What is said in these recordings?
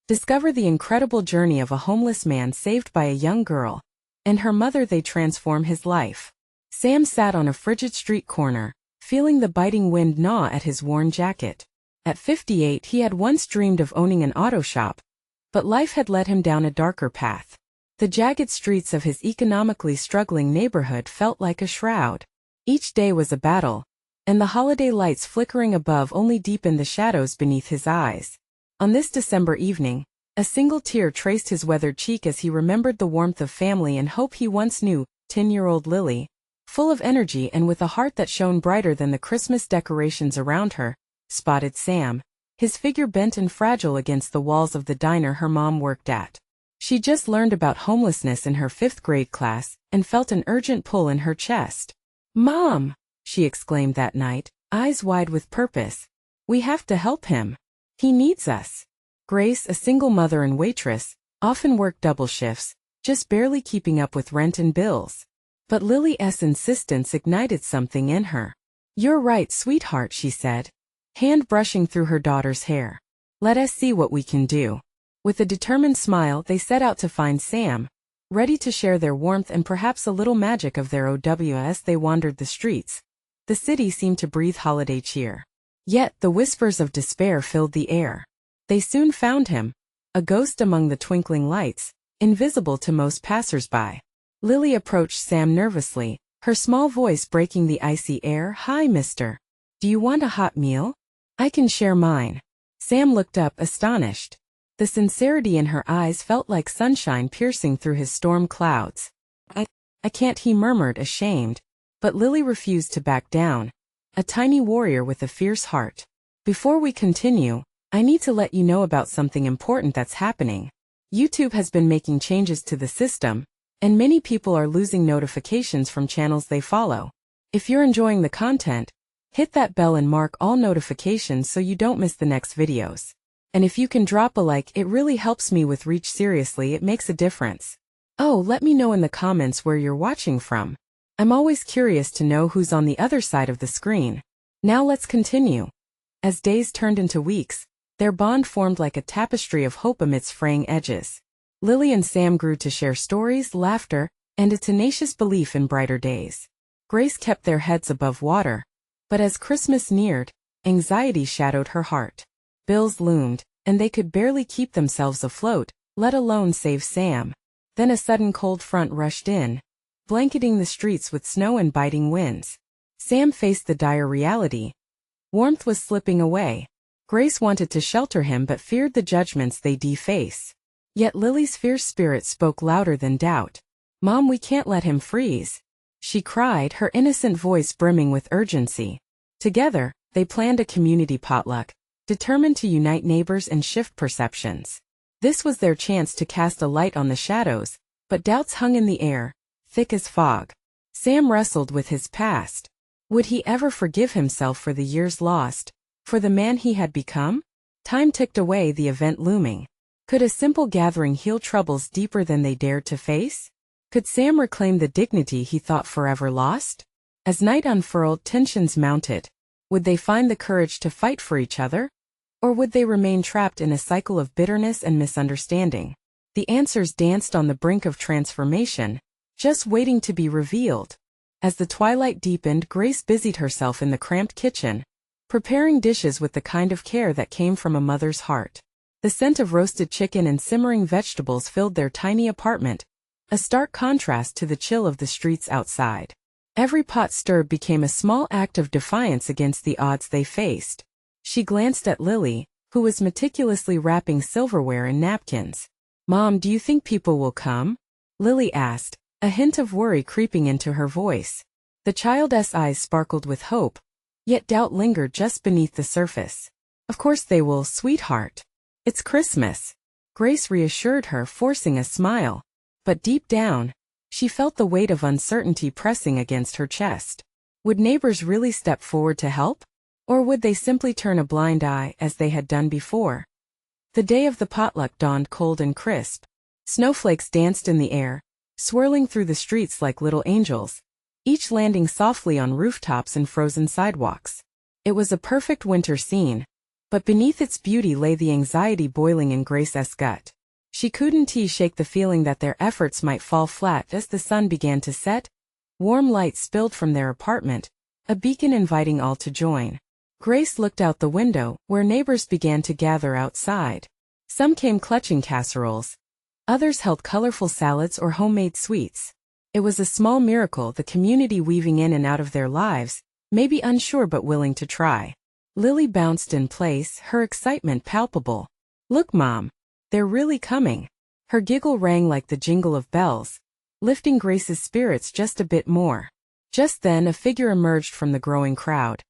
Discover the incredible journey of a homeless man saved by a young girl and her mother. They transform his life. Sam sat on a frigid street corner, feeling the biting wind gnaw at his worn jacket. At 58, he had once dreamed of owning an auto shop, but life had led him down a darker path. The jagged streets of his economically struggling neighborhood felt like a shroud. Each day was a battle, and the holiday lights flickering above only deepened the shadows beneath his eyes. On this December evening, a single tear traced his weathered cheek as he remembered the warmth of family and hope he once knew. 10-year-old Lily, full of energy and with a heart that shone brighter than the Christmas decorations around her, spotted Sam, his figure bent and fragile against the walls of the diner her mom worked at. She just learned about homelessness in her 5th grade class and felt an urgent pull in her chest. "Mom!" she exclaimed that night, eyes wide with purpose. "We have to help him. He needs us." Grace, a single mother and waitress, often worked double shifts, just barely keeping up with rent and bills. But Lily's insistence ignited something in her. "You're right, sweetheart," she said, hand brushing through her daughter's hair. "Let us see what we can do." With a determined smile, they set out to find Sam, ready to share their warmth and perhaps a little magic of their OW. As they wandered the streets, the city seemed to breathe holiday cheer. Yet the whispers of despair filled the air. They soon found him, a ghost among the twinkling lights, invisible to most passers-by. Lily approached Sam nervously, her small voice breaking the icy air. "Hi, mister. Do you want a hot meal? I can share mine." Sam looked up, astonished. The sincerity in her eyes felt like sunshine piercing through his storm clouds. I can't," he murmured, ashamed. But Lily refused to back down, a tiny warrior with a fierce heart. "Before we continue, I need to let you know about something important that's happening. YouTube has been making changes to the system, and many people are losing notifications from channels they follow. If you're enjoying the content, hit that bell and mark all notifications so you don't miss the next videos. And if you can drop a like, it really helps me with reach. Seriously, it makes a difference. Oh, let me know in the comments where you're watching from. I'm always curious to know who's on the other side of the screen. Now let's continue." As days turned into weeks, their bond formed like a tapestry of hope amidst fraying edges. Lily and Sam grew to share stories, laughter, and a tenacious belief in brighter days. Grace kept their heads above water, but as Christmas neared, anxiety shadowed her heart. Bills loomed, and they could barely keep themselves afloat, let alone save Sam. Then a sudden cold front rushed in, blanketing the streets with snow and biting winds. Sam faced the dire reality. Warmth was slipping away. Grace wanted to shelter him but feared the judgments they'd face. Yet Lily's fierce spirit spoke louder than doubt. "Mom, we can't let him freeze," she cried, her innocent voice brimming with urgency. Together, they planned a community potluck, determined to unite neighbors and shift perceptions. This was their chance to cast a light on the shadows, but doubts hung in the air, thick as fog. Sam wrestled with his past. Would he ever forgive himself for the years lost, for the man he had become? Time ticked away, the event looming. Could a simple gathering heal troubles deeper than they dared to face? Could Sam reclaim the dignity he thought forever lost? As night unfurled, tensions mounted. Would they find the courage to fight for each other? Or would they remain trapped in a cycle of bitterness and misunderstanding? The answers danced on the brink of transformation, just waiting to be revealed. As the twilight deepened, Grace busied herself in the cramped kitchen, preparing dishes with the kind of care that came from a mother's heart. The scent of roasted chicken and simmering vegetables filled their tiny apartment, a stark contrast to the chill of the streets outside. Every pot stirred became a small act of defiance against the odds they faced. She glanced at Lily, who was meticulously wrapping silverware in napkins. "Mom, do you think people will come?" Lily asked, a hint of worry creeping into her voice. The child's eyes sparkled with hope, yet doubt lingered just beneath the surface. "Of course they will, sweetheart. It's Christmas," Grace reassured her, forcing a smile. But deep down, she felt the weight of uncertainty pressing against her chest. Would neighbors really step forward to help? Or would they simply turn a blind eye as they had done before? The day of the potluck dawned cold and crisp. Snowflakes danced in the air, swirling through the streets like little angels, each landing softly on rooftops and frozen sidewalks. It was a perfect winter scene, But beneath its beauty lay the anxiety boiling in Grace's gut. She couldn't shake the feeling that their efforts might fall flat as the sun began to set. Warm light spilled from their apartment, a beacon inviting all to join. Grace looked out the window, where neighbors began to gather outside. Some came clutching casseroles. Others held colorful salads or homemade sweets. It was a small miracle, the community weaving in and out of their lives, maybe unsure but willing to try. Lily bounced in place, her excitement palpable. "Look, Mom. They're really coming." Her giggle rang like the jingle of bells, lifting Grace's spirits just a bit more. Just then a figure emerged from the growing crowd.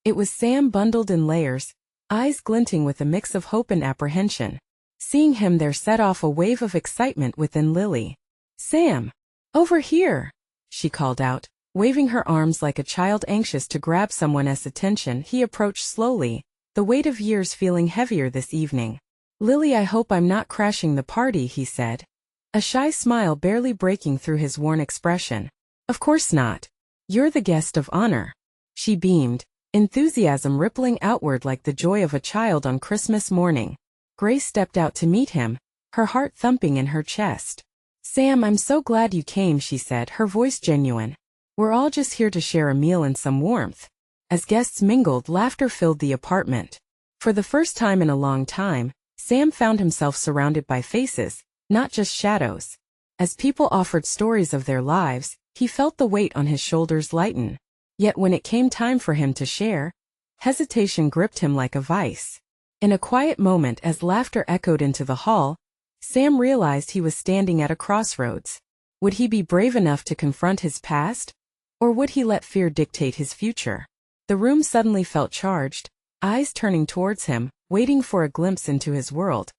It was Sam, bundled in layers, eyes glinting with a mix of hope and apprehension. Seeing him there set off a wave of excitement within Lily. "Sam! Over here!" she called out, waving her arms like a child anxious to grab someone's attention. He approached slowly, the weight of years feeling heavier this evening. "Lily, I hope I'm not crashing the party," he said, a shy smile barely breaking through his worn expression. "Of course not. You're the guest of honor." She beamed, enthusiasm rippling outward like the joy of a child on Christmas morning. Grace stepped out to meet him, her heart thumping in her chest. "Sam, I'm so glad you came," she said, her voice genuine. "We're all just here to share a meal and some warmth." As guests mingled, laughter filled the apartment. For the first time in a long time, Sam found himself surrounded by faces, not just shadows. As people offered stories of their lives, he felt the weight on his shoulders lighten. Yet when it came time for him to share, hesitation gripped him like a vice. In a quiet moment, as laughter echoed into the hall, Sam realized he was standing at a crossroads. Would he be brave enough to confront his past? Or would he let fear dictate his future? The room suddenly felt charged, eyes turning towards him, waiting for a glimpse into his world.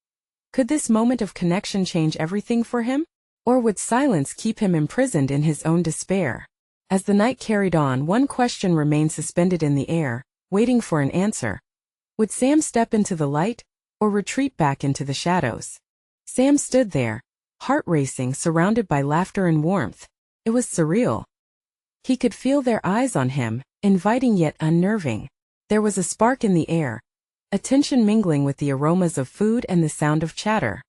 Could this moment of connection change everything for him? Or would silence keep him imprisoned in his own despair? As the night carried on, one question remained suspended in the air, waiting for an answer. Would Sam step into the light, or retreat back into the shadows? Sam stood there, heart racing, surrounded by laughter and warmth. It was surreal. He could feel their eyes on him, inviting yet unnerving. There was a spark in the air, a tension mingling with the aromas of food and the sound of chatter.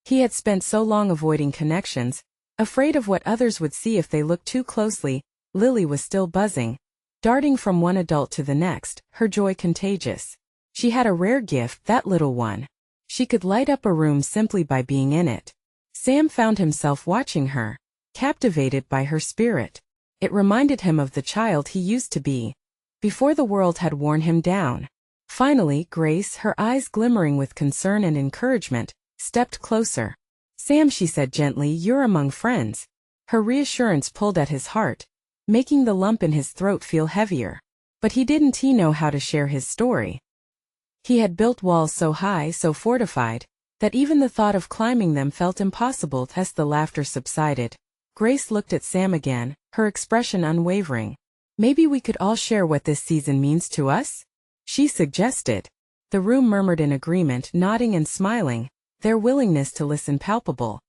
He had spent so long avoiding connections, afraid of what others would see if they looked too closely. Lily was still buzzing, darting from one adult to the next, her joy contagious. She had a rare gift, that little one. She could light up a room simply by being in it. Sam found himself watching her, captivated by her spirit. It reminded him of the child he used to be, before the world had worn him down. Finally, Grace, her eyes glimmering with concern and encouragement, stepped closer. "Sam," she said gently, "you're among friends." Her reassurance pulled at his heart, making the lump in his throat feel heavier. But he didn't know how to share his story. He had built walls so high, so fortified, that even the thought of climbing them felt impossible. As the laughter subsided, Grace looked at Sam again, her expression unwavering. "Maybe we could all share what this season means to us?" she suggested. The room murmured in agreement, nodding and smiling, their willingness to listen palpable.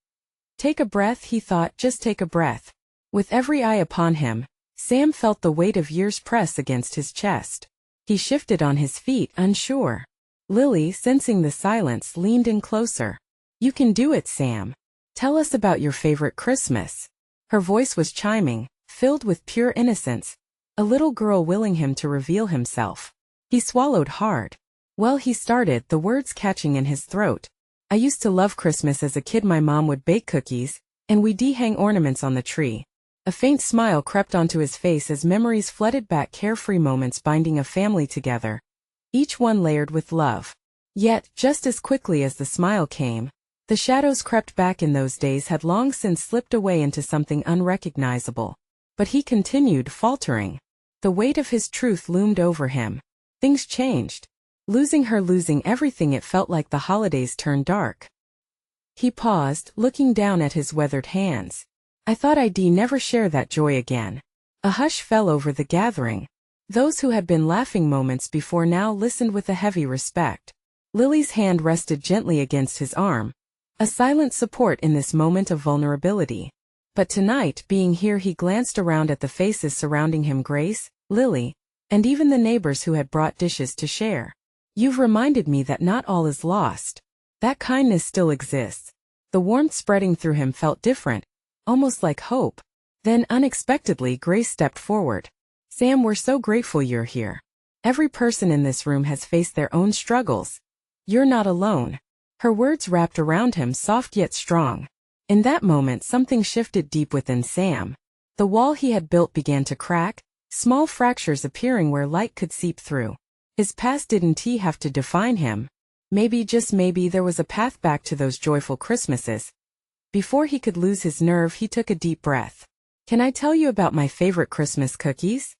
Take a breath, he thought, just take a breath. With every eye upon him, Sam felt the weight of years press against his chest. He shifted on his feet, unsure. Lily, sensing the silence, leaned in closer. "You can do it, Sam. Tell us about your favorite Christmas." Her voice was chiming, filled with pure innocence, a little girl willing him to reveal himself. He swallowed hard. "Well," he started, the words catching in his throat. "I used to love Christmas as a kid. My mom would bake cookies, and we'd hang ornaments on the tree." A faint smile crept onto his face as memories flooded back, carefree moments binding a family together, each one layered with love. Yet, just as quickly as the smile came, the shadows crept back. In those days had long since slipped away into something unrecognizable. But he continued, faltering. The weight of his truth loomed over him. Things changed. Losing her, losing everything. It felt like the holidays turned dark. He paused, looking down at his weathered hands. "I thought I'd never share that joy again." A hush fell over the gathering. Those who had been laughing moments before now listened with a heavy respect. Lily's hand rested gently against his arm, a silent support in this moment of vulnerability. But tonight, being here, he glanced around at the faces surrounding him, Grace, Lily, and even the neighbors who had brought dishes to share. You've reminded me that not all is lost. That kindness still exists. The warmth spreading through him felt different, almost like hope. Then, unexpectedly, Grace stepped forward. Sam, we're so grateful you're here. Every person in this room has faced their own struggles. You're not alone. Her words wrapped around him, soft yet strong. In that moment, something shifted deep within Sam. The wall he had built began to crack, small fractures appearing where light could seep through. His past didn't have to define him. Maybe, just maybe, there was a path back to those joyful Christmases. Before he could lose his nerve, he took a deep breath. Can I tell you about my favorite Christmas cookies?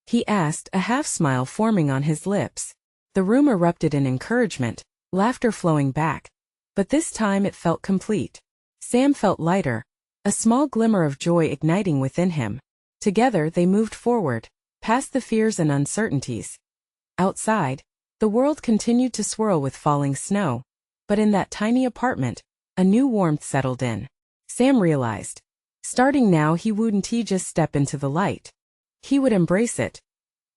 He asked, a half-smile forming on his lips. The room erupted in encouragement, laughter flowing back. But this time it felt complete. Sam felt lighter, a small glimmer of joy igniting within him. Together they moved forward, past the fears and uncertainties. Outside, the world continued to swirl with falling snow, but in that tiny apartment, a new warmth settled in. Sam realized. Starting now, he wouldn't just step into the light. He would embrace it.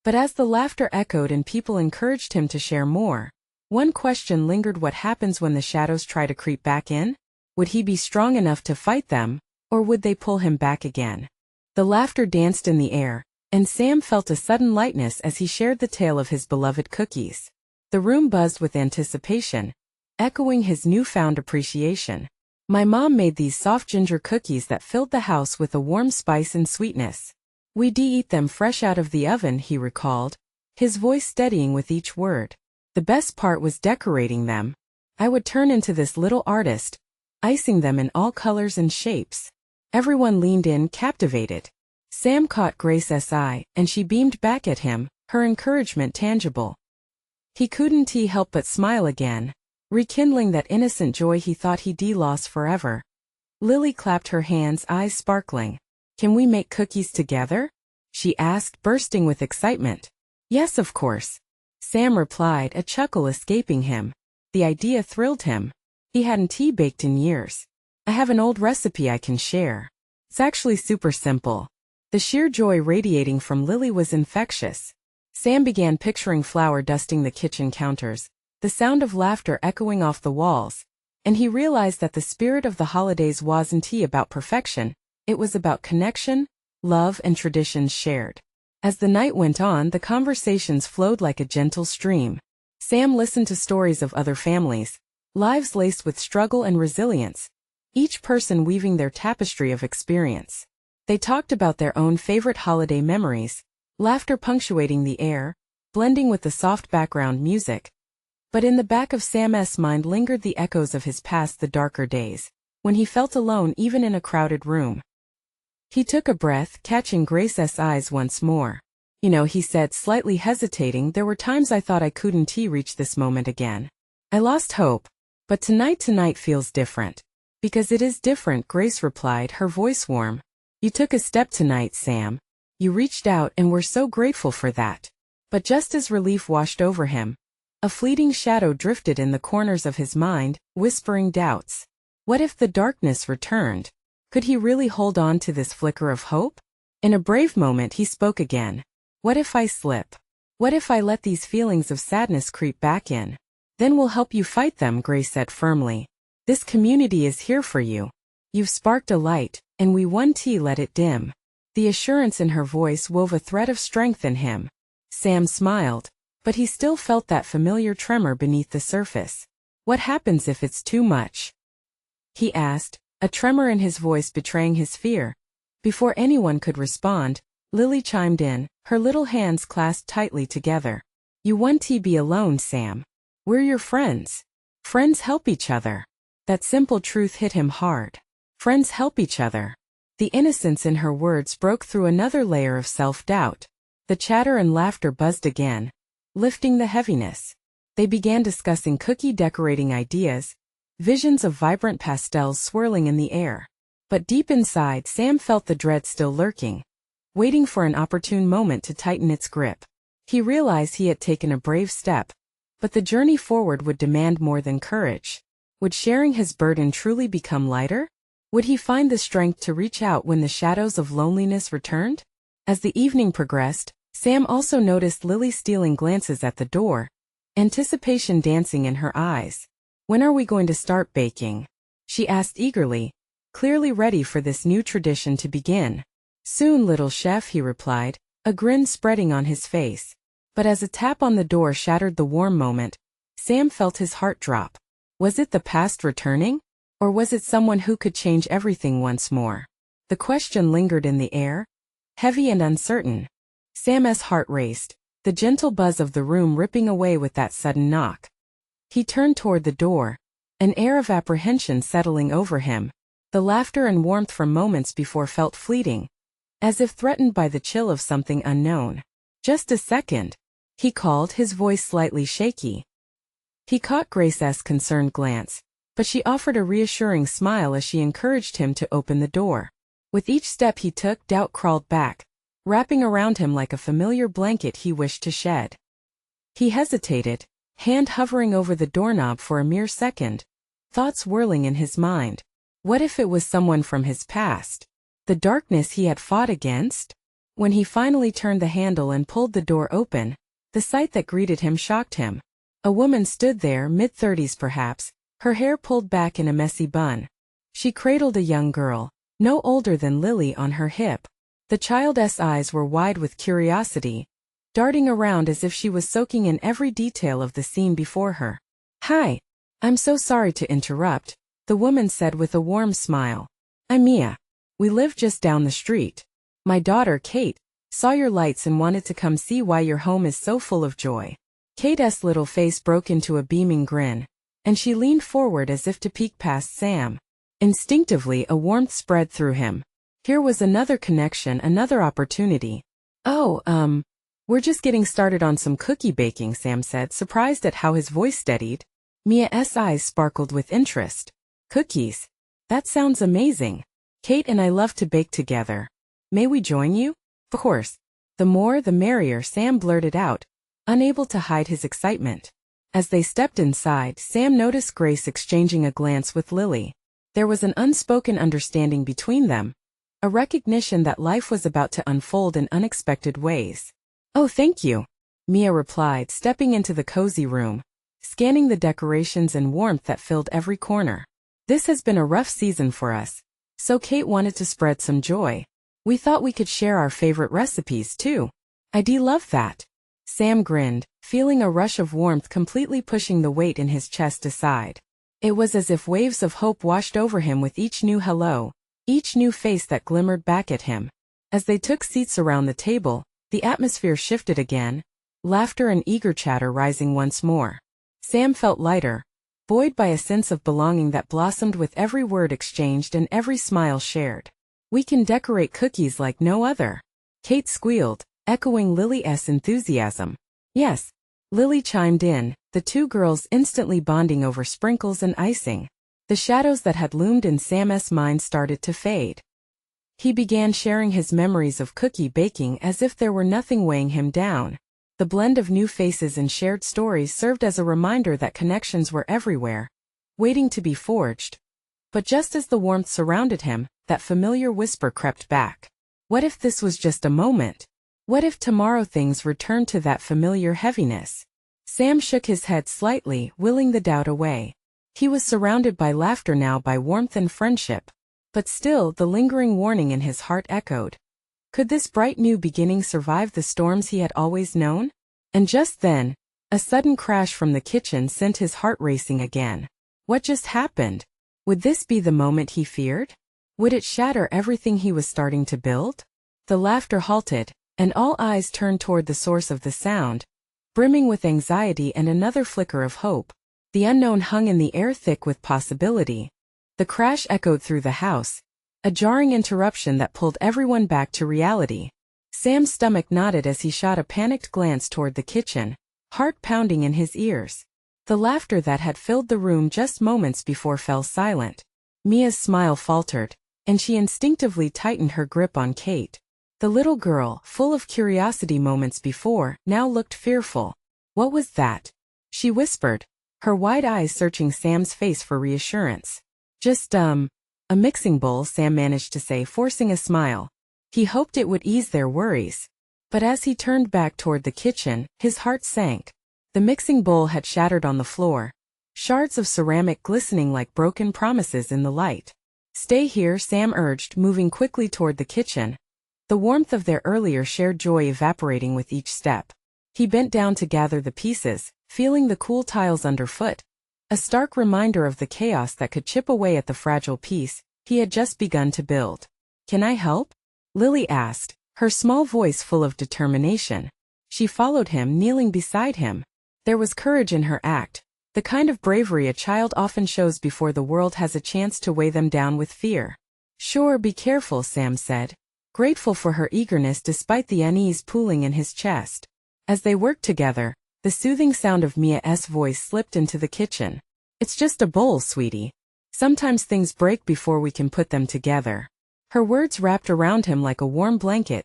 But as the laughter echoed and people encouraged him to share more, one question lingered: what happens when the shadows try to creep back in? Would he be strong enough to fight them, or would they pull him back again? The laughter danced in the air, and Sam felt a sudden lightness as he shared the tale of his beloved cookies. The room buzzed with anticipation, echoing his newfound appreciation. My mom made these soft ginger cookies that filled the house with a warm spice and sweetness. We'd eat them fresh out of the oven, he recalled, his voice steadying with each word. The best part was decorating them. I would turn into this little artist, icing them in all colors and shapes. Everyone leaned in, captivated. Sam caught Grace's eye, and she beamed back at him, her encouragement tangible. He couldn't help but smile again, rekindling that innocent joy he thought he'd lost forever. Lily clapped her hands, eyes sparkling. Can we make cookies together? She asked, bursting with excitement. Yes, of course. Sam replied, a chuckle escaping him. The idea thrilled him. He hadn't baked in years. I have an old recipe I can share. It's actually super simple. The sheer joy radiating from Lily was infectious. Sam began picturing flour dusting the kitchen counters, the sound of laughter echoing off the walls, and he realized that the spirit of the holidays wasn't about perfection, it was about connection, love, and traditions shared. As the night went on, the conversations flowed like a gentle stream. Sam listened to stories of other families, lives laced with struggle and resilience, each person weaving their tapestry of experience. They talked about their own favorite holiday memories, laughter punctuating the air, blending with the soft background music. But in the back of Sam's mind lingered the echoes of his past, the darker days, when he felt alone even in a crowded room. He took a breath, catching Grace's eyes once more. You know, he said, slightly hesitating, there were times I thought I couldn't reach this moment again. I lost hope. But tonight feels different. Because it is different, Grace replied, her voice warm. You took a step tonight, Sam. You reached out, and we're so grateful for that. But just as relief washed over him, a fleeting shadow drifted in the corners of his mind, whispering doubts. What if the darkness returned? Could he really hold on to this flicker of hope? In a brave moment he spoke again. What if I slip? What if I let these feelings of sadness creep back in? Then we'll help you fight them, Grace said firmly. This community is here for you. You've sparked a light, and we won't let it dim. The assurance in her voice wove a thread of strength in him. Sam smiled, but he still felt that familiar tremor beneath the surface. What happens if it's too much? He asked, a tremor in his voice betraying his fear. Before anyone could respond, Lily chimed in, her little hands clasped tightly together. You won't be alone, Sam. We're your friends. Friends help each other. That simple truth hit him hard. Friends help each other. The innocence in her words broke through another layer of self-doubt. The chatter and laughter buzzed again, lifting the heaviness. They began discussing cookie decorating ideas, visions of vibrant pastels swirling in the air. But deep inside, Sam felt the dread still lurking, waiting for an opportune moment to tighten its grip. He realized he had taken a brave step, but the journey forward would demand more than courage. Would sharing his burden truly become lighter? Would he find the strength to reach out when the shadows of loneliness returned? As the evening progressed, Sam also noticed Lily stealing glances at the door, anticipation dancing in her eyes. "When are we going to start baking?" she asked eagerly, clearly ready for this new tradition to begin. "Soon, little chef," he replied, a grin spreading on his face. But as a tap on the door shattered the warm moment, Sam felt his heart drop. Was it the past returning? Or was it someone who could change everything once more? The question lingered in the air, heavy and uncertain. Sam's heart raced, the gentle buzz of the room ripping away with that sudden knock. He turned toward the door, an air of apprehension settling over him. The laughter and warmth from moments before felt fleeting, as if threatened by the chill of something unknown. "Just a second," he called, his voice slightly shaky. He caught Grace's concerned glance, but she offered a reassuring smile as she encouraged him to open the door. With each step he took, doubt crawled back, wrapping around him like a familiar blanket he wished to shed. He hesitated, hand hovering over the doorknob for a mere second, thoughts whirling in his mind. What if it was someone from his past? The darkness he had fought against? When he finally turned the handle and pulled the door open, the sight that greeted him shocked him. A woman stood there, mid-30s perhaps, her hair pulled back in a messy bun. She cradled a young girl, no older than Lily, on her hip. The child's eyes were wide with curiosity, darting around as if she was soaking in every detail of the scene before her. "Hi. I'm so sorry to interrupt," the woman said with a warm smile. "I'm Mia. We live just down the street. My daughter, Kate, saw your lights and wanted to come see why your home is so full of joy." Kate's little face broke into a beaming grin, and she leaned forward as if to peek past Sam. Instinctively, a warmth spread through him. Here was another connection, another opportunity. "Oh, we're just getting started on some cookie baking," Sam said, surprised at how his voice steadied. Mia's eyes sparkled with interest. "Cookies? That sounds amazing. Kate and I love to bake together. May we join you?" "Of course. The more the merrier," Sam blurted out, unable to hide his excitement. As they stepped inside, Sam noticed Grace exchanging a glance with Lily. There was an unspoken understanding between them, a recognition that life was about to unfold in unexpected ways. "Oh, thank you," Mia replied, stepping into the cozy room, scanning the decorations and warmth that filled every corner. "This has been a rough season for us, so Kate wanted to spread some joy. We thought we could share our favorite recipes, too." "I'd love that." Sam grinned, feeling a rush of warmth completely pushing the weight in his chest aside. It was as if waves of hope washed over him with each new hello, each new face that glimmered back at him. As they took seats around the table, the atmosphere shifted again, laughter and eager chatter rising once more. Sam felt lighter, buoyed by a sense of belonging that blossomed with every word exchanged and every smile shared. "We can decorate cookies like no other," Kate squealed, echoing Lily's enthusiasm. "Yes," Lily chimed in, the two girls instantly bonding over sprinkles and icing. The shadows that had loomed in Sam's mind started to fade. He began sharing his memories of cookie baking as if there were nothing weighing him down. The blend of new faces and shared stories served as a reminder that connections were everywhere, waiting to be forged. But just as the warmth surrounded him, that familiar whisper crept back. What if this was just a moment? What if tomorrow things returned to that familiar heaviness? Sam shook his head slightly, willing the doubt away. He was surrounded by laughter now, by warmth and friendship. But still, the lingering warning in his heart echoed. Could this bright new beginning survive the storms he had always known? And just then, a sudden crash from the kitchen sent his heart racing again. What just happened? Would this be the moment he feared? Would it shatter everything he was starting to build? The laughter halted, and all eyes turned toward the source of the sound, brimming with anxiety and another flicker of hope. The unknown hung in the air, thick with possibility. The crash echoed through the house, a jarring interruption that pulled everyone back to reality. Sam's stomach knotted as he shot a panicked glance toward the kitchen, heart pounding in his ears. The laughter that had filled the room just moments before fell silent. Mia's smile faltered, and she instinctively tightened her grip on Kate. The little girl, full of curiosity moments before, now looked fearful. "What was that?" she whispered, her wide eyes searching Sam's face for reassurance. Just, a mixing bowl," Sam managed to say, forcing a smile. He hoped it would ease their worries. But as he turned back toward the kitchen, his heart sank. The mixing bowl had shattered on the floor, shards of ceramic glistening like broken promises in the light. "Stay here," Sam urged, moving quickly toward the kitchen, the warmth of their earlier shared joy evaporating with each step. He bent down to gather the pieces, feeling the cool tiles underfoot, a stark reminder of the chaos that could chip away at the fragile piece he had just begun to build. "Can I help?" Lily asked, her small voice full of determination. She followed him, kneeling beside him. There was courage in her act, the kind of bravery a child often shows before the world has a chance to weigh them down with fear. "Sure, be careful," Sam said, grateful for her eagerness despite the unease pooling in his chest. As they worked together, the soothing sound of Mia's voice slipped into the kitchen. "It's just a bowl, sweetie. Sometimes things break before we can put them together." Her words wrapped around him like a warm blanket,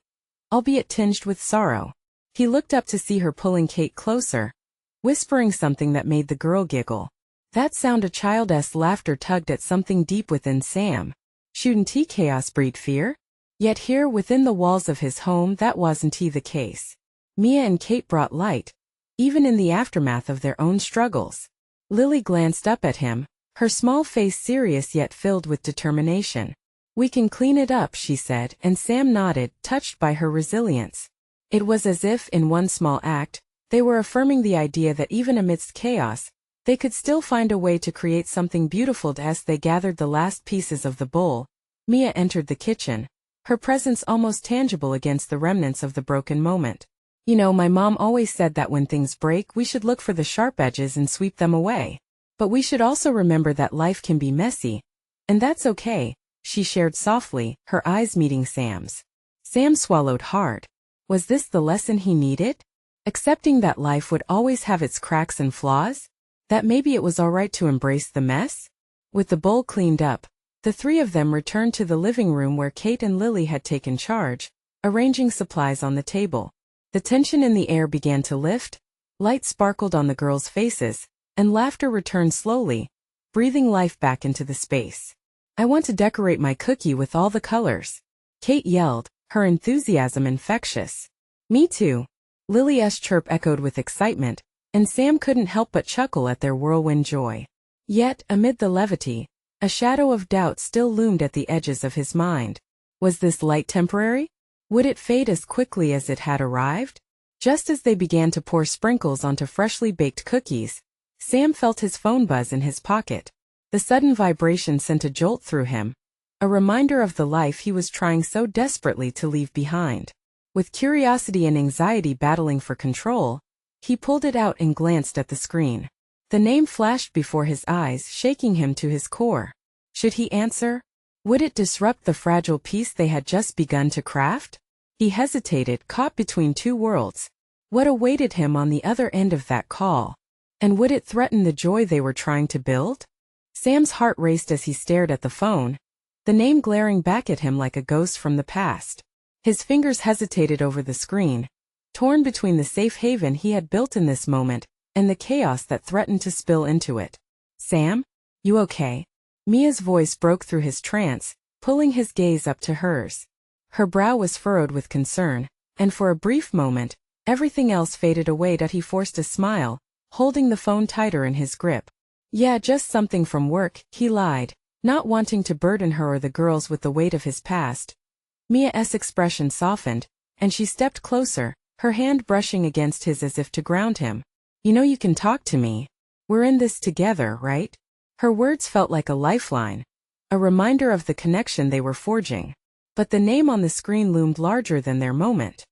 albeit tinged with sorrow. He looked up to see her pulling Kate closer, whispering something that made the girl giggle. That sound, a child's laughter, tugged at something deep within Sam. Shouldn't chaos breed fear? Yet here, within the walls of his home, that wasn't the case. Mia and Kate brought light, even in the aftermath of their own struggles. Lily glanced up at him, her small face serious yet filled with determination. "We can clean it up," she said, and Sam nodded, touched by her resilience. It was as if, in one small act, they were affirming the idea that even amidst chaos, they could still find a way to create something beautiful. As they gathered the last pieces of the bowl, Mia entered the kitchen, her presence almost tangible against the remnants of the broken moment. "You know, my mom always said that when things break, we should look for the sharp edges and sweep them away. But we should also remember that life can be messy, and that's okay," she shared softly, her eyes meeting Sam's. Sam swallowed hard. Was this the lesson he needed? Accepting that life would always have its cracks and flaws? That maybe it was alright to embrace the mess? With the bowl cleaned up, the three of them returned to the living room where Kate and Lily had taken charge, arranging supplies on the table. The tension in the air began to lift, light sparkled on the girls' faces, and laughter returned slowly, breathing life back into the space. "I want to decorate my cookie with all the colors," Kate yelled, her enthusiasm infectious. "Me too," Lily's chirp echoed with excitement, and Sam couldn't help but chuckle at their whirlwind joy. Yet, amid the levity, a shadow of doubt still loomed at the edges of his mind. Was this light temporary? Would it fade as quickly as it had arrived? Just as they began to pour sprinkles onto freshly baked cookies, Sam felt his phone buzz in his pocket. The sudden vibration sent a jolt through him, a reminder of the life he was trying so desperately to leave behind. With curiosity and anxiety battling for control, he pulled it out and glanced at the screen. The name flashed before his eyes, shaking him to his core. Should he answer? Would it disrupt the fragile piece they had just begun to craft? He hesitated, caught between two worlds. What awaited him on the other end of that call? And would it threaten the joy they were trying to build? Sam's heart raced as he stared at the phone, the name glaring back at him like a ghost from the past. His fingers hesitated over the screen, torn between the safe haven he had built in this moment and the chaos that threatened to spill into it. "Sam? You okay?" Mia's voice broke through his trance, pulling his gaze up to hers. Her brow was furrowed with concern, and for a brief moment, everything else faded away. He forced a smile, holding the phone tighter in his grip. "Yeah, just something from work," he lied, not wanting to burden her or the girls with the weight of his past. Mia's expression softened, and she stepped closer, her hand brushing against his as if to ground him. "You know you can talk to me. We're in this together, right?" Her words felt like a lifeline, a reminder of the connection they were forging. But the name on the screen loomed larger than their moment.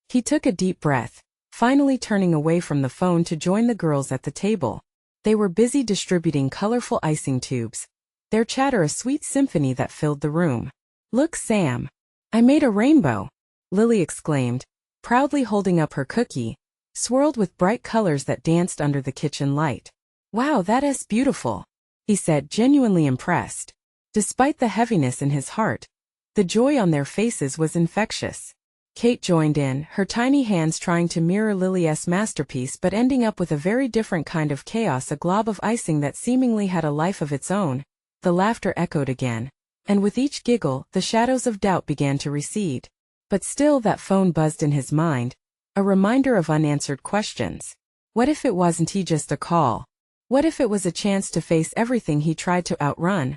He took a deep breath, finally turning away from the phone to join the girls at the table. They were busy distributing colorful icing tubes, their chatter a sweet symphony that filled the room. "Look, Sam. I made a rainbow," Lily exclaimed, proudly holding up her cookie, swirled with bright colors that danced under the kitchen light. "Wow, that is beautiful," he said, genuinely impressed. Despite the heaviness in his heart, the joy on their faces was infectious. Kate joined in, her tiny hands trying to mirror Lily's masterpiece but ending up with a very different kind of chaos, a glob of icing that seemingly had a life of its own. The laughter echoed again, and with each giggle, the shadows of doubt began to recede. But still that phone buzzed in his mind, a reminder of unanswered questions. What if it wasn't just a call? What if it was a chance to face everything he tried to outrun?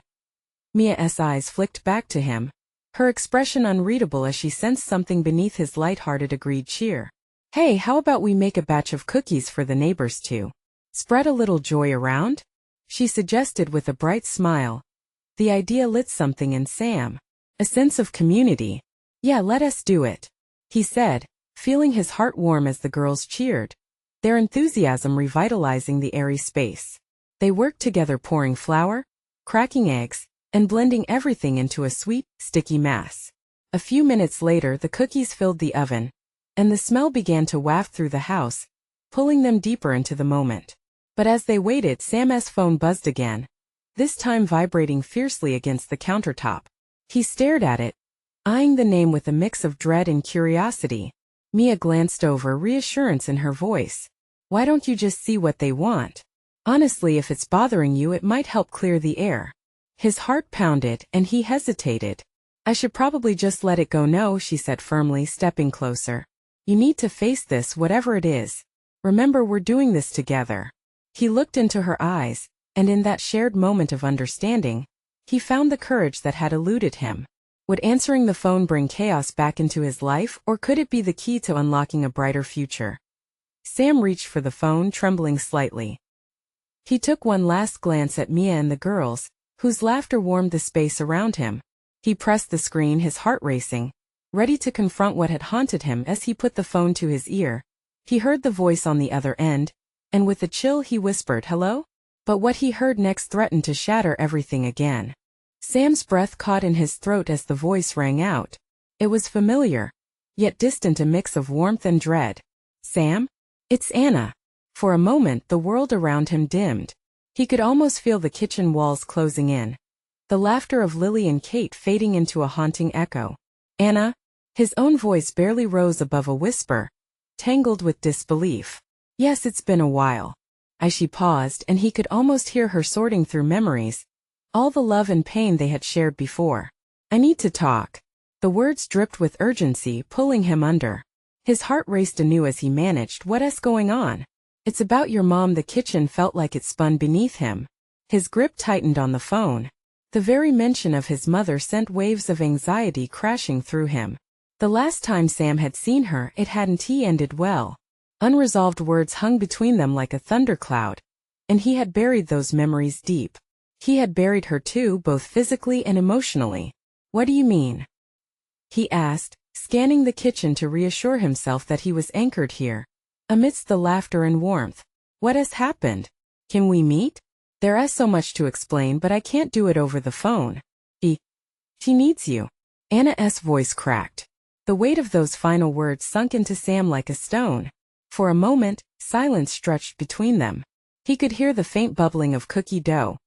Mia's eyes flicked back to him, her expression unreadable as she sensed something beneath his light-hearted agreed cheer. Hey, how about we make a batch of cookies for the neighbors too? Spread a little joy around? She suggested with a bright smile. The idea lit something in Sam. A sense of community. Yeah, let us do it, he said, feeling his heart warm as the girls cheered, their enthusiasm revitalizing the airy space. They worked together pouring flour, cracking eggs, and blending everything into a sweet, sticky mass. A few minutes later the cookies filled the oven, and the smell began to waft through the house, pulling them deeper into the moment. But as they waited, Sam's phone buzzed again, this time vibrating fiercely against the countertop. He stared at it, eyeing the name with a mix of dread and curiosity. Mia glanced over, reassurance in her voice. Why don't you just see what they want? Honestly, if it's bothering you, it might help clear the air. His heart pounded, and he hesitated. I should probably just let it go. No, she said firmly, stepping closer. You need to face this, whatever it is. Remember, we're doing this together. He looked into her eyes, and in that shared moment of understanding, he found the courage that had eluded him. Would answering the phone bring chaos back into his life, or could it be the key to unlocking a brighter future? Sam reached for the phone, trembling slightly. He took one last glance at Mia and the girls, whose laughter warmed the space around him. He pressed the screen, his heart racing, ready to confront what had haunted him. As he put the phone to his ear, he heard the voice on the other end, and with a chill he whispered, "Hello?" But what he heard next threatened to shatter everything again. Sam's breath caught in his throat as the voice rang out. It was familiar, yet distant, a mix of warmth and dread. "Sam? It's Anna." For a moment the world around him dimmed. He could almost feel the kitchen walls closing in, the laughter of Lily and Kate fading into a haunting echo. "Anna?" His own voice barely rose above a whisper, tangled with disbelief. "Yes, it's been a while." As she paused, and he could almost hear her sorting through memories, all the love and pain they had shared before. "I need to talk." The words dripped with urgency, pulling him under. His heart raced anew as he managed, "What's going on?" "It's about your mom." The kitchen felt like it spun beneath him. His grip tightened on the phone. The very mention of his mother sent waves of anxiety crashing through him. The last time Sam had seen her, it hadn't ended well. Unresolved words hung between them like a thundercloud, and he had buried those memories deep. He had buried her too, both physically and emotionally. "What do you mean?" he asked, scanning the kitchen to reassure himself that he was anchored here, amidst the laughter and warmth. "What has happened? Can we meet? There's so much to explain, but I can't do it over the phone. She needs you." Anna's voice cracked. The weight of those final words sunk into Sam like a stone. For a moment, silence stretched between them. He could hear the faint bubbling of cookie dough,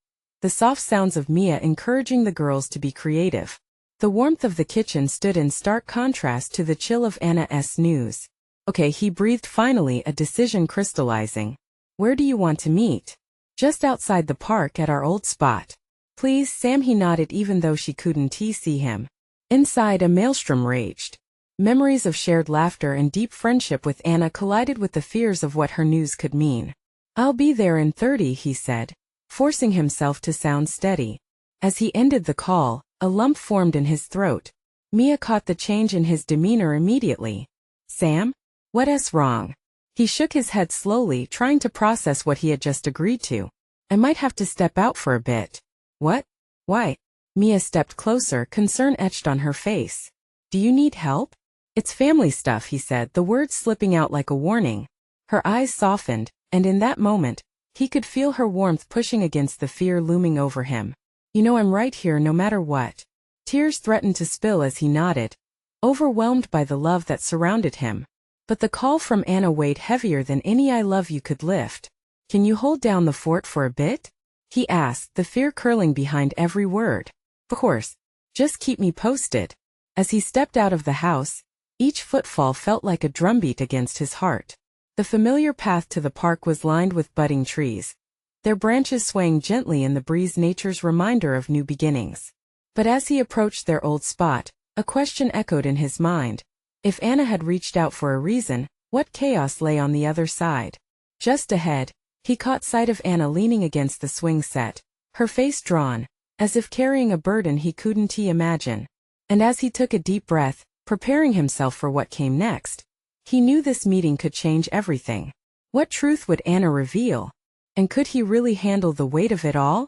the soft sounds of Mia encouraging the girls to be creative. The warmth of the kitchen stood in stark contrast to the chill of Anna's news. "Okay," he breathed finally, a decision crystallizing. "Where do you want to meet?" "Just outside the park at our old spot." "Please, Sam." He nodded even though she couldn't see him. Inside, a maelstrom raged. Memories of shared laughter and deep friendship with Anna collided with the fears of what her news could mean. "I'll be there in 30, he said, forcing himself to sound steady. As he ended the call, a lump formed in his throat. Mia caught the change in his demeanor immediately. "Sam? What's wrong?" He shook his head slowly, trying to process what he had just agreed to. "I might have to step out for a bit." "What? Why?" Mia stepped closer, concern etched on her face. "Do you need help?" "It's family stuff," he said, the words slipping out like a warning. Her eyes softened, and in that moment, he could feel her warmth pushing against the fear looming over him. "You know I'm right here no matter what." Tears threatened to spill as he nodded, overwhelmed by the love that surrounded him. But the call from Anna weighed heavier than any "I love you" could lift. "Can you hold down the fort for a bit?" he asked, the fear curling behind every word. "Of course. Just keep me posted." As he stepped out of the house, each footfall felt like a drumbeat against his heart. The familiar path to the park was lined with budding trees, their branches swaying gently in the breeze, nature's reminder of new beginnings. But as he approached their old spot, a question echoed in his mind. If Anna had reached out for a reason, what chaos lay on the other side? Just ahead, he caught sight of Anna leaning against the swing set, her face drawn, as if carrying a burden he couldn't imagine. And as he took a deep breath, preparing himself for what came next, he knew this meeting could change everything. What truth would Anna reveal? And could he really handle the weight of it all?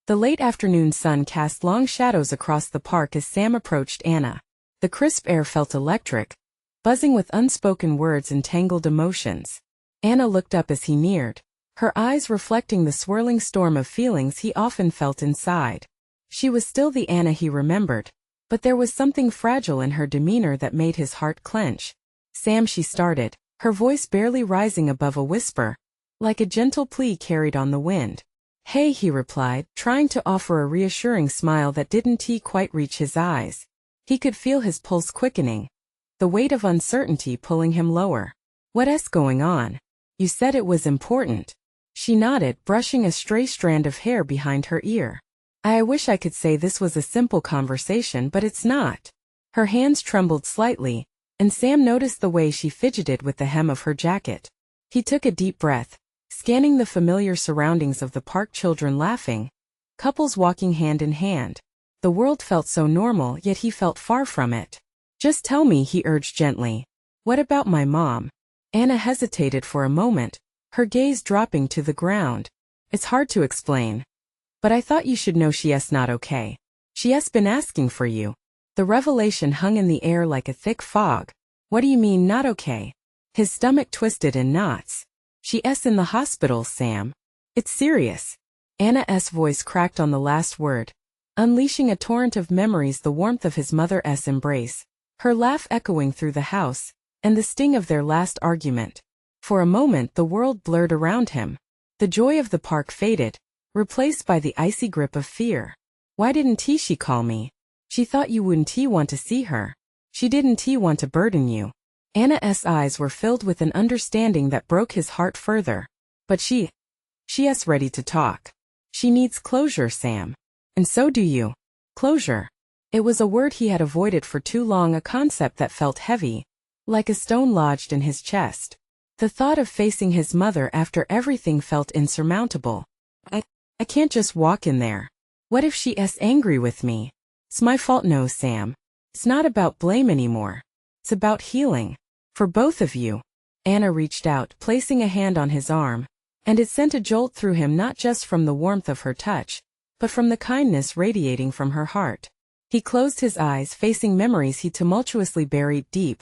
The late afternoon sun cast long shadows across the park as Sam approached Anna. The crisp air felt electric, buzzing with unspoken words and tangled emotions. Anna looked up as he neared, her eyes reflecting the swirling storm of feelings he often felt inside. She was still the Anna he remembered, but there was something fragile in her demeanor that made his heart clench. "Sam," she started, her voice barely rising above a whisper, like a gentle plea carried on the wind. "Hey," he replied, trying to offer a reassuring smile that didn't quite reach his eyes. He could feel his pulse quickening, the weight of uncertainty pulling him lower. "What's going on? You said it was important." She nodded, brushing a stray strand of hair behind her ear. "I wish I could say this was a simple conversation, but it's not." Her hands trembled slightly, and Sam noticed the way she fidgeted with the hem of her jacket. He took a deep breath, scanning the familiar surroundings of the park, children laughing, couples walking hand in hand. The world felt so normal, yet he felt far from it. "Just tell me," he urged gently. "What about my mom?" Anna hesitated for a moment, her gaze dropping to the ground. "It's hard to explain. But I thought you should know she's not okay. She's been asking for you." The revelation hung in the air like a thick fog. "What do you mean, not okay?" His stomach twisted in knots. "She's in the hospital, Sam. It's serious." Anna's voice cracked on the last word, unleashing a torrent of memories, the warmth of his mother's embrace, her laugh echoing through the house, and the sting of their last argument. For a moment the world blurred around him. The joy of the park faded, replaced by the icy grip of fear. "Why didn't she call me?" "She thought you wouldn't want to see her. She didn't want to burden you." Anna's eyes were filled with an understanding that broke his heart further. "But she's ready to talk. She needs closure, Sam. And so do you." Closure. It was a word he had avoided for too long, a concept that felt heavy, like a stone lodged in his chest. The thought of facing his mother after everything felt insurmountable. I can't just walk in there. What if she's angry with me? It's my fault." "No, Sam. It's not about blame anymore. It's about healing. For both of you." Anna reached out, placing a hand on his arm, and it sent a jolt through him, not just from the warmth of her touch, but from the kindness radiating from her heart. He closed his eyes, facing memories he tumultuously buried deep,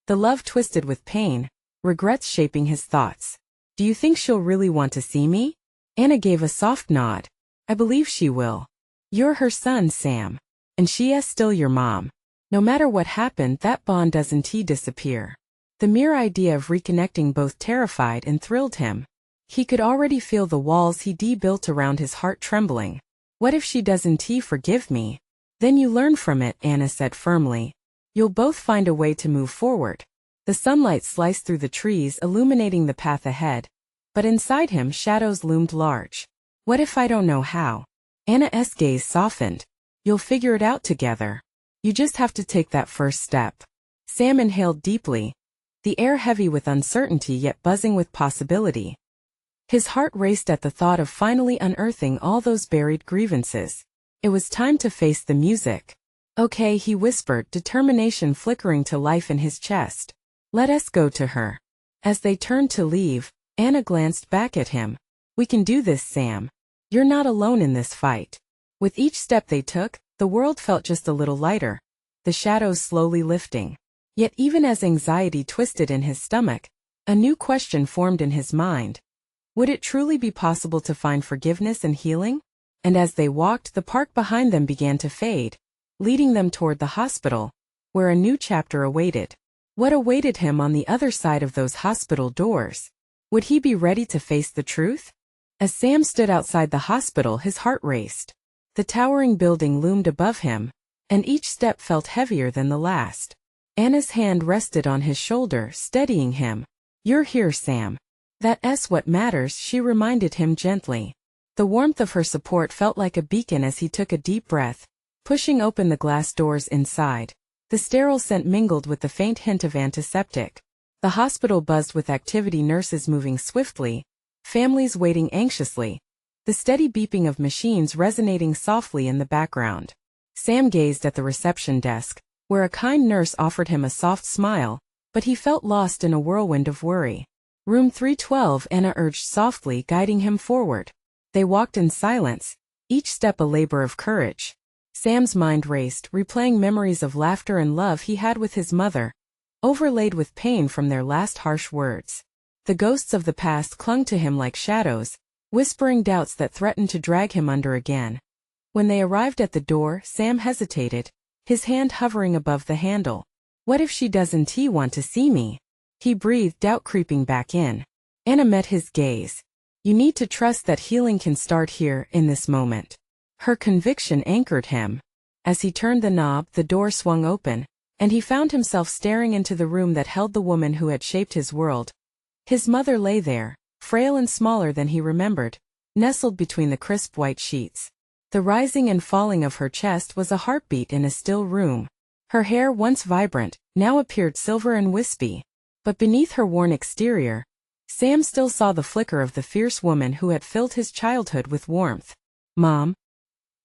the love twisted with pain, regrets shaping his thoughts. "Do you think she'll really want to see me?" Anna gave a soft nod. "I believe she will. You're her son, Sam. And she's still your mom. No matter what happened, that bond doesn't disappear." The mere idea of reconnecting both terrified and thrilled him. He could already feel the walls he built around his heart trembling. "What if she doesn't forgive me?" "Then you learn from it," Anna said firmly. "You'll both find a way to move forward." The sunlight sliced through the trees, illuminating the path ahead, but inside him shadows loomed large. "What if I don't know how?" Anna's gaze softened. "You'll figure it out together. You just have to take that first step." Sam inhaled deeply, the air heavy with uncertainty yet buzzing with possibility. His heart raced at the thought of finally unearthing all those buried grievances. It was time to face the music. "Okay," he whispered, determination flickering to life in his chest. "Let us go to her." As they turned to leave, Anna glanced back at him. "We can do this, Sam. You're not alone in this fight." With each step they took, the world felt just a little lighter, the shadows slowly lifting. Yet even as anxiety twisted in his stomach, a new question formed in his mind. Would it truly be possible to find forgiveness and healing? And as they walked, the park behind them began to fade, leading them toward the hospital, where a new chapter awaited. What awaited him on the other side of those hospital doors? Would he be ready to face the truth? As Sam stood outside the hospital, his heart raced. The towering building loomed above him, and each step felt heavier than the last. Anna's hand rested on his shoulder, steadying him. "You're here, Sam. That's what matters," she reminded him gently. The warmth of her support felt like a beacon as he took a deep breath, pushing open the glass doors inside. The sterile scent mingled with the faint hint of antiseptic. The hospital buzzed with activity, nurses moving swiftly, families waiting anxiously, the steady beeping of machines resonating softly in the background. Sam gazed at the reception desk, where a kind nurse offered him a soft smile, but he felt lost in a whirlwind of worry. Room 312, Anna urged softly, guiding him forward. They walked in silence, each step a labor of courage. Sam's mind raced, replaying memories of laughter and love he had with his mother, overlaid with pain from their last harsh words. The ghosts of the past clung to him like shadows, whispering doubts that threatened to drag him under again. When they arrived at the door, Sam hesitated, his hand hovering above the handle. What if she doesn't want to see me? He breathed, doubt creeping back in. Anna met his gaze. You need to trust that healing can start here, in this moment. Her conviction anchored him. As he turned the knob, the door swung open, and he found himself staring into the room that held the woman who had shaped his world. His mother lay there, frail and smaller than he remembered, nestled between the crisp white sheets. The rising and falling of her chest was a heartbeat in a still room. Her hair, once vibrant, now appeared silver and wispy. But beneath her worn exterior, Sam still saw the flicker of the fierce woman who had filled his childhood with warmth. "Mom?"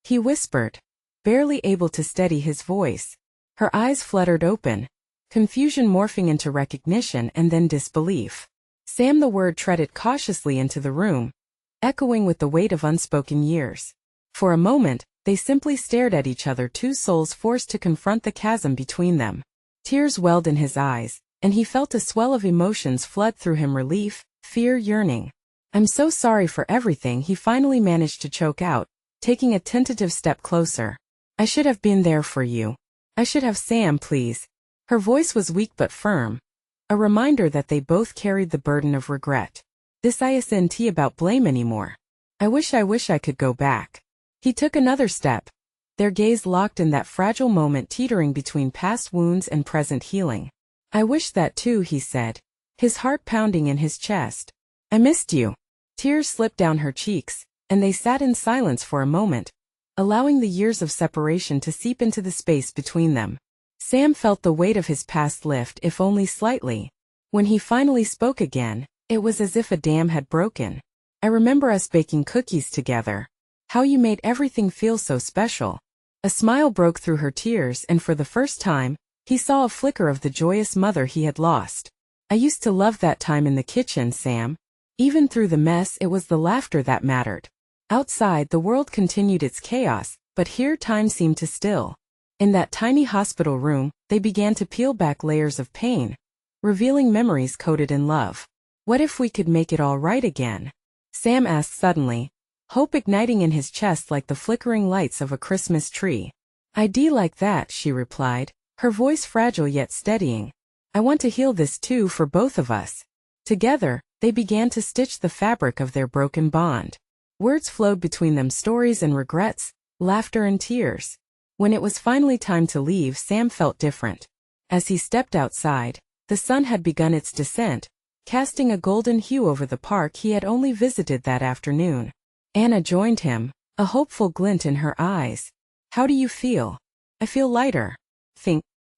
he whispered, barely able to steady his voice. Her eyes fluttered open, confusion morphing into recognition and then disbelief. Sam, the word treaded cautiously into the room, echoing with the weight of unspoken years. For a moment, they simply stared at each other, two souls forced to confront the chasm between them. Tears welled in his eyes, and he felt a swell of emotions flood through him: relief, fear, yearning. "I'm so sorry for everything," he finally managed to choke out, taking a tentative step closer. "I should have been there for you. I should have." "Sam, please." Her voice was weak but firm, a reminder that they both carried the burden of regret. "This isn't about blame anymore. I wish I could go back." He took another step, their gaze locked in that fragile moment teetering between past wounds and present healing. "I wish that too," he said, his heart pounding in his chest. "I missed you." Tears slipped down her cheeks, and they sat in silence for a moment, allowing the years of separation to seep into the space between them. Sam felt the weight of his past lift, if only slightly. When he finally spoke again, it was as if a dam had broken. "I remember us baking cookies together. How you made everything feel so special." A smile broke through her tears, and for the first time, he saw a flicker of the joyous mother he had lost. "I used to love that time in the kitchen, Sam. Even through the mess, it was the laughter that mattered." Outside, the world continued its chaos, but here time seemed to still. In that tiny hospital room, they began to peel back layers of pain, revealing memories coded in love. "What if we could make it all right again?" Sam asked suddenly, hope igniting in his chest like the flickering lights of a Christmas tree. "I'd like that," she replied, her voice fragile yet steadying. "I want to heal this too, for both of us." Together, they began to stitch the fabric of their broken bond. Words flowed between them, stories and regrets, laughter and tears. When it was finally time to leave, Sam felt different. As he stepped outside, the sun had begun its descent, casting a golden hue over the park he had only visited that afternoon. Anna joined him, a hopeful glint in her eyes. "How do you feel?" "I feel lighter.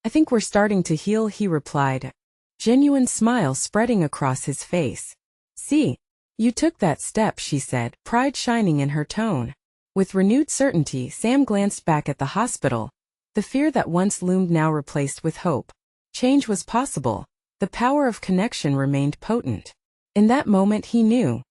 I think we're starting to heal," he replied, genuine smile spreading across his face. "See, you took that step," she said, pride shining in her tone. With renewed certainty, Sam glanced back at the hospital, the fear that once loomed now replaced with hope. Change was possible. The power of connection remained potent. In that moment he knew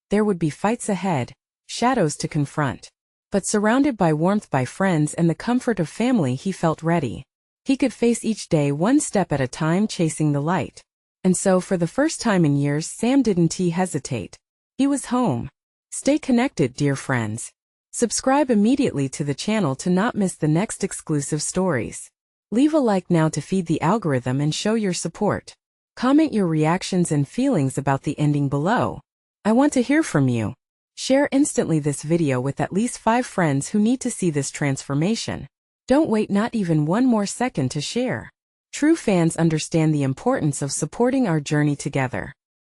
there would be fights ahead, shadows to confront. But surrounded by warmth, by friends, and the comfort of family, he felt ready. He could face each day one step at a time, chasing the light. And so, for the first time in years, Sam didn't hesitate. He was home. Stay connected, dear friends. Subscribe immediately to the channel to not miss the next exclusive stories. Leave a like now to feed the algorithm and show your support. Comment your reactions and feelings about the ending below. I want to hear from you. Share instantly this video with at least 5 friends who need to see this transformation. Don't wait not even one more second to share. True fans understand the importance of supporting our journey together.